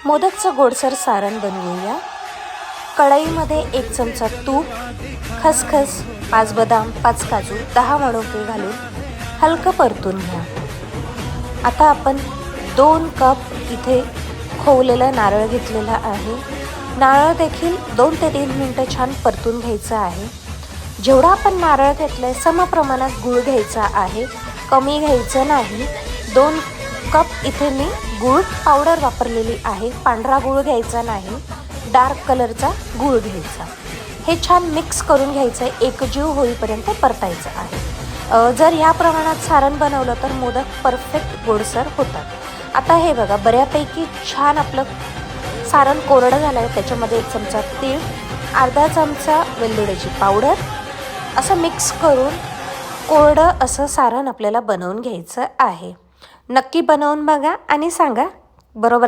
मोदकचं गोडसर सारण बनवूया। कढईमध्ये 1 चमचा तूप, खसखस, 5 बदाम, 5 काजू, 10 मनुके घालून हलकं परतून घ्या। आता आपण 2 कप इथे खोवलेला नारळ घेतलेला आहे। नारळ देखील 2 ते 3 मिनिटं छान परतून घ्यायचं आहे। जेवढा आपण नारळ घेतलाय समप्रमाणात गूळ घ्यायचा आहे, कमी घ्यायचं नाही। 2 कप इथे मी गूळ पावडर वापरलेली आहे। पांढरा गूळ घ्यायचा नाही, डार्क कलरचा गूळ घ्यायचा। हे छान मिक्स करून घ्यायचं आहे, एकजीव होईपर्यंत परतायचं आहे। जर ह्या प्रमाणात सारण बनवलं तर मोदक परफेक्ट गोडसर होतात। आता हे बघा, बऱ्यापैकी छान आपलं सारण कोरडं झालं आहे। त्याच्यामध्ये 1 चमचा तीळ, अर्धा चमचा वेलदोड्याची पावडर असं मिक्स करून कोरडं असं सारण आपल्याला बनवून घ्यायचं आहे। नक्की बनवून बघा आणि सांगा बरोबर